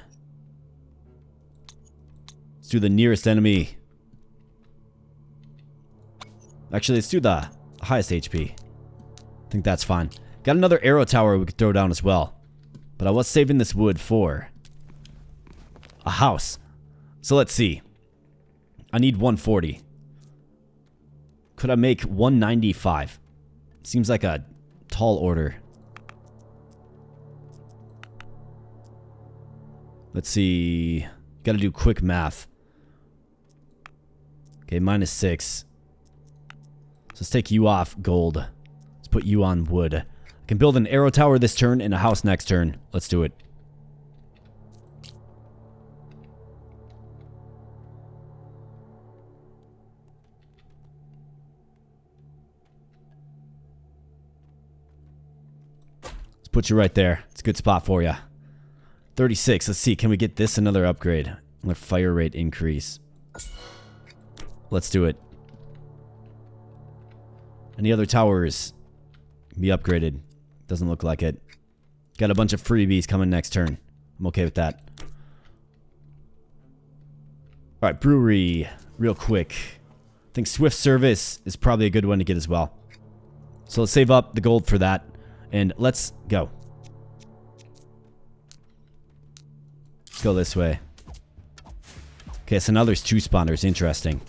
Let's do the nearest enemy. Actually, let's do the highest HP. I think that's fine. Got another Arrow Tower we could throw down as well. But I was saving this wood for a house. So let's see. I need 140. Could I make 195? Seems like a tall order. Let's see. Gotta do quick math. Okay, -6. So let's take you off gold. Let's put you on wood. I can build an arrow tower this turn and a house next turn. Let's do it. Let's put you right there. It's a good spot for you. 36. Let's see. Can we get this another upgrade? Another fire rate increase. Let's do it. Any other towers can be upgraded? Doesn't look like it. Got a bunch of freebies coming next turn. I'm okay with that. Alright, brewery. Real quick. I think Swift Service is probably a good one to get as well. So let's save up the gold for that. And let's go. Let's go this way. Okay, so now there's 2 spawners. Interesting.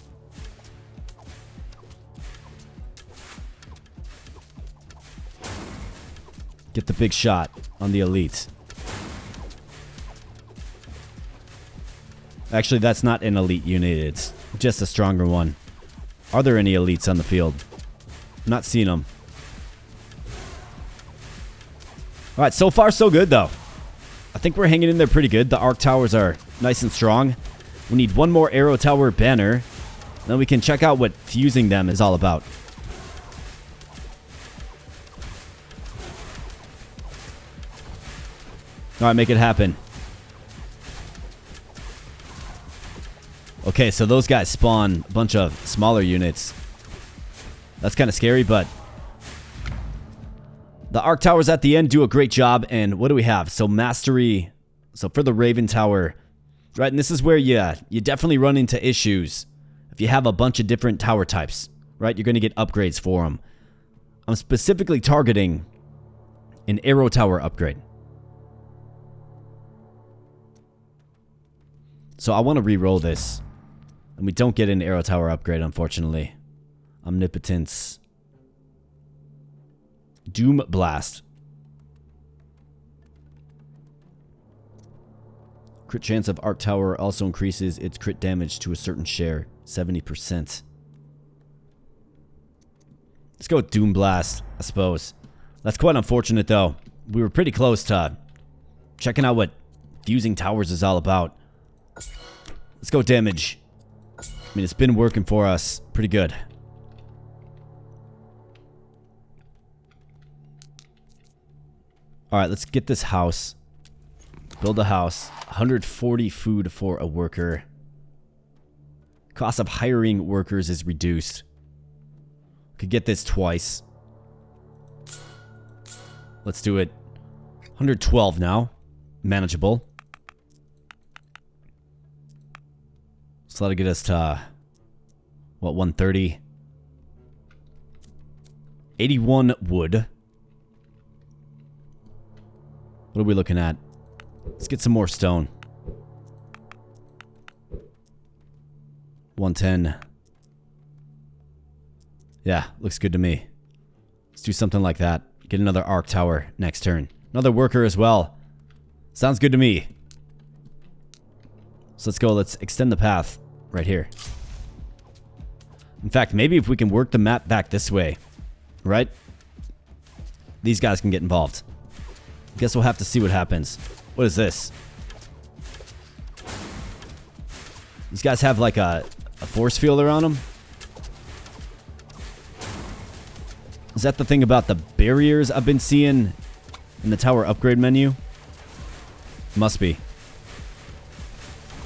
Get the big shot on the elite. Actually, that's not an elite unit. It's just a stronger one. Are there any elites on the field? I'm not seeing them. Alright, so far so good though. I think we're hanging in there pretty good. The arc towers are nice and strong. We need 1 more arrow tower banner. Then we can check out what fusing them is all about. Alright, make it happen. Okay, so those guys spawn a bunch of smaller units. That's kind of scary, but the arc towers at the end do a great job. And what do we have? So mastery. So for the Raven Tower, right? And this is where you definitely run into issues if you have a bunch of different tower types, right? You're going to get upgrades for them. I'm specifically targeting an arrow tower upgrade. So I want to re-roll this. And we don't get an arrow tower upgrade, unfortunately. Omnipotence. Doom Blast. Crit chance of Arc Tower also increases its crit damage to a certain share, 70%. Let's go with Doom Blast, I suppose. That's quite unfortunate, though. We were pretty close to checking out what fusing towers is all about. Let's go damage. I mean, it's been working for us pretty good. Alright, let's get this house. Build a house. 140 food for a worker. Cost of hiring workers is reduced. Could get this twice. Let's do it. 112 now. Manageable. So that'll get us to, what, 130? 81 wood. What are we looking at? Let's get some more stone. 110. Yeah, looks good to me. Let's do something like that. Get another arc tower next turn. Another worker as well. Sounds good to me. So let's go. Let's extend the path right here. In fact, maybe if we can work the map back this way, right? These guys can get involved. Guess we'll have to see what happens. What is this? These guys have like a force field around them. Is that the thing about the barriers I've been seeing in the tower upgrade menu? Must be.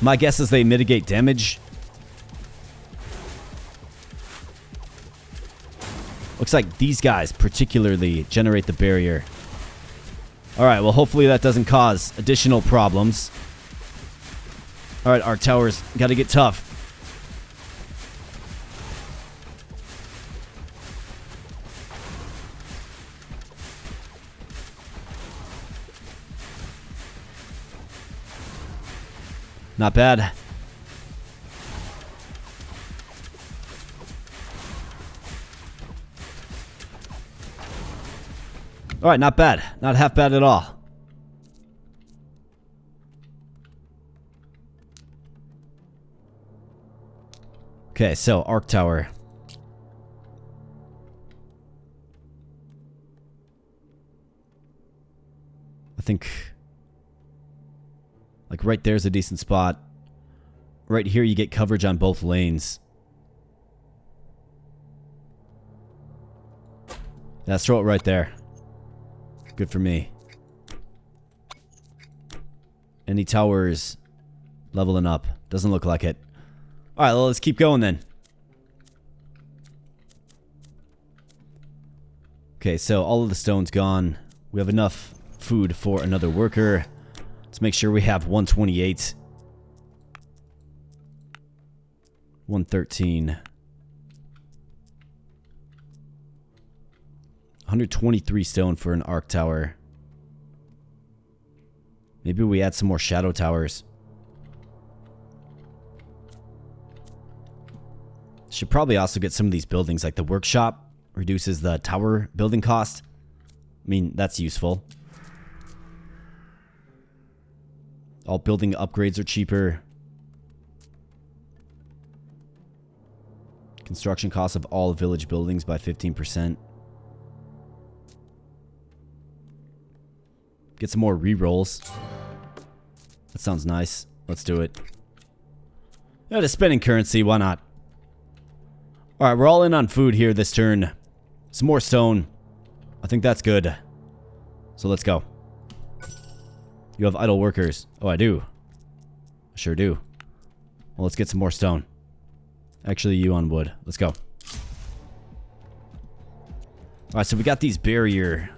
My guess is they mitigate damage. Looks like these guys particularly generate the barrier. Alright, well hopefully that doesn't cause additional problems. Alright, arc towers, gotta get tough. Not bad. Alright, not bad. Not half bad at all. Okay, so arc tower. I think like right there's a decent spot. Right here you get coverage on both lanes. Yeah, let's throw it right there. Good for me. Any towers leveling up? Doesn't look like it. Alright, well, let's keep going then. Okay, so all of the stone's gone. We have enough food for another worker. Let's make sure we have 128. 113. 123 stone for an arc tower. Maybe we add some more shadow towers. Should probably also get some of these buildings, like the workshop. Reduces the tower building cost. I mean, that's useful. All building upgrades are cheaper. Construction costs of all village buildings by 15%. Get some more re-rolls. That sounds nice. Let's do it. Yeah, just spending currency, why not? Alright, we're all in on food here this turn. Some more stone. I think that's good. So let's go. You have idle workers. Oh, I do. I sure do. Well, let's get some more stone. Actually, you on wood. Let's go. Alright, so we got these barrier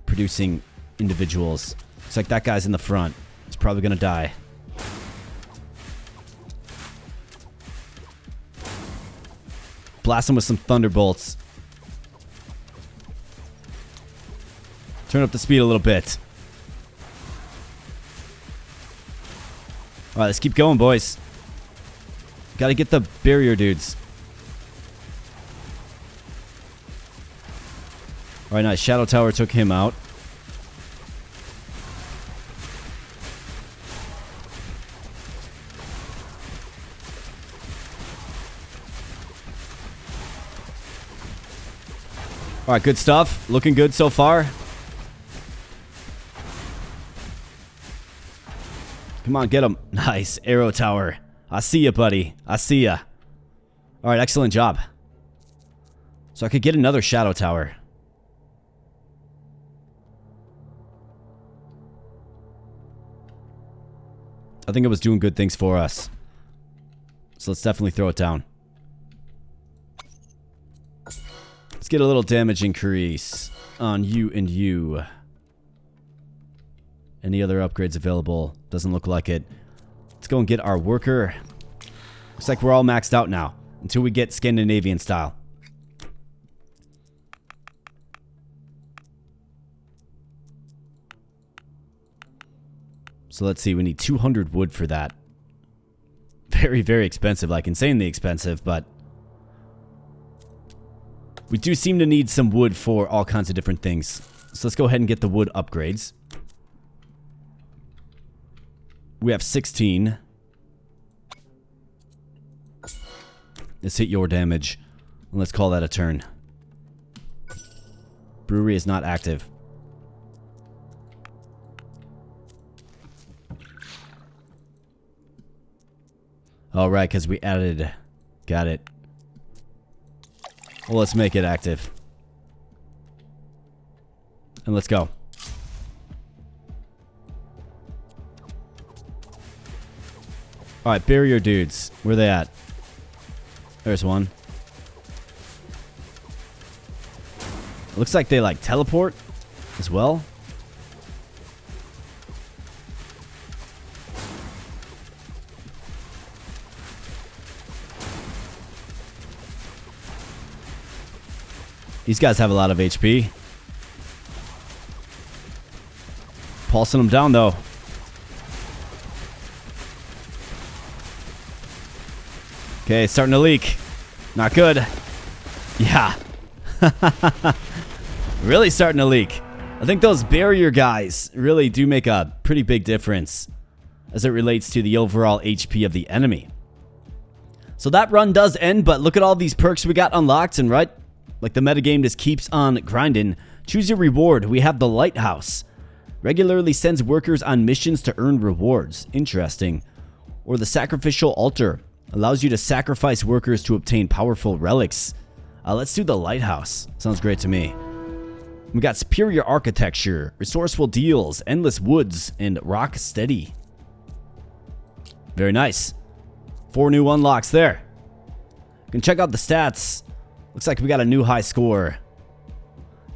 producing individuals. Looks like that guy's in the front. He's probably gonna die. Blast him with some thunderbolts. Turn up the speed a little bit. Alright, let's keep going, boys. Gotta get the barrier dudes. Alright, nice. Shadow Tower took him out. All right, good stuff. Looking good so far. Come on, get him. Nice. Arrow tower. I see ya, buddy. I see ya. All right, excellent job. So I could get another shadow tower. I think it was doing good things for us. So let's definitely throw it down. Let's get a little damage increase on you and you. Any other upgrades available? Doesn't look like it. Let's go and get our worker. Looks like we're all maxed out now. Until we get Scandinavian style. So let's see. We need 200 wood for that. Very, very expensive. Like insanely expensive, but... we do seem to need some wood for all kinds of different things. So let's go ahead and get the wood upgrades. We have 16. Let's hit your damage. And let's call that a turn. Brewery is not active. Alright, because we added... got it. Well, let's make it active. And let's go. Alright, barrier dudes. Where they at? There's one. It looks like they like teleport as well. These guys have a lot of HP. Pulsing them down though. Okay, starting to leak. Not good. Yeah. Really starting to leak. I think those barrier guys really do make a pretty big difference as it relates to the overall HP of the enemy. So that run does end, but look at all these perks we got unlocked, and right, like the metagame just keeps on grinding. Choose your reward. We have the Lighthouse. Regularly sends workers on missions to earn rewards. Interesting. Or the Sacrificial Altar. Allows you to sacrifice workers to obtain powerful relics. Let's do the Lighthouse. Sounds great to me. We got Superior Architecture, Resourceful Deals, Endless Woods, and Rock Steady. Very nice. 4 new unlocks there. You can check out the stats. Looks like we got a new high score.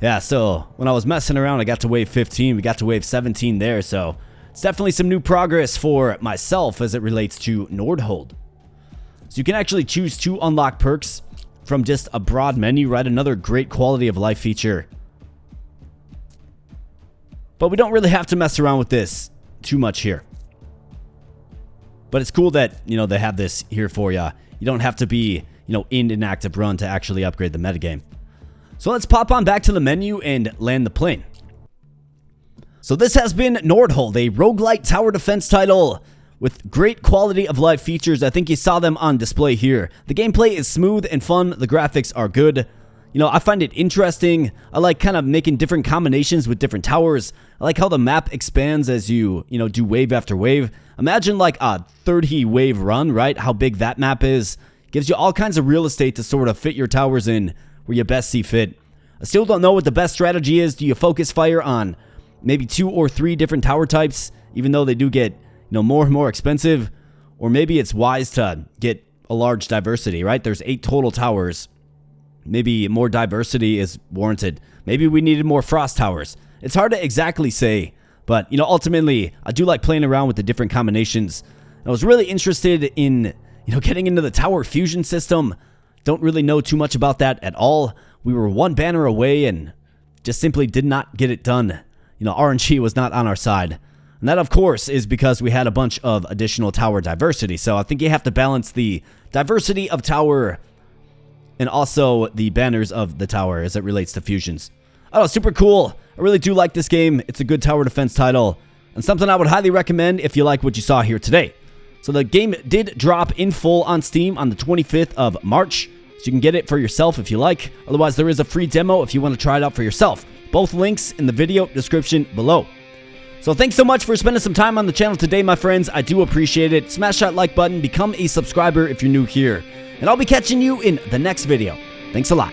Yeah, so when I was messing around, I got to wave 15. We got to wave 17 there, so it's definitely some new progress for myself as it relates to Nordhold. So you can actually choose to unlock perks from just a broad menu, right? Another great quality of life feature. But we don't really have to mess around with this too much here. But it's cool that, you know, they have this here for you. You don't have to be, you know, in an active run to actually upgrade the metagame. So let's pop on back to the menu and land the plane. So this has been Nordhold, a roguelite tower defense title with great quality of life features. I think you saw them on display here. The gameplay is smooth and fun. The graphics are good. You know, I find it interesting. I like kind of making different combinations with different towers. I like how the map expands as you do wave after wave. Imagine like a 30 wave run, right? How big that map is. Gives you all kinds of real estate to sort of fit your towers in where you best see fit. I still don't know what the best strategy is. Do you focus fire on maybe 2 or 3 different tower types, even though they do get, you know, more and more expensive? Or maybe it's wise to get a large diversity, right? There's 8 total towers. Maybe more diversity is warranted. Maybe we needed more frost towers. It's hard to exactly say, but, you know, ultimately, I do like playing around with the different combinations. I was really interested in, you know, getting into the tower fusion system. Don't really know too much about that at all. We were 1 banner away and just simply did not get it done. You know, RNG was not on our side. And that, of course, is because we had a bunch of additional tower diversity. So I think you have to balance the diversity of tower and also the banners of the tower as it relates to fusions. Oh, super cool. I really do like this game. It's a good tower defense title and something I would highly recommend if you like what you saw here today. So the game did drop in full on Steam on the 25th of March. So you can get it for yourself if you like. Otherwise, there is a free demo if you want to try it out for yourself. Both links in the video description below. So thanks so much for spending some time on the channel today, my friends. I do appreciate it. Smash that like button. Become a subscriber if you're new here. And I'll be catching you in the next video. Thanks a lot.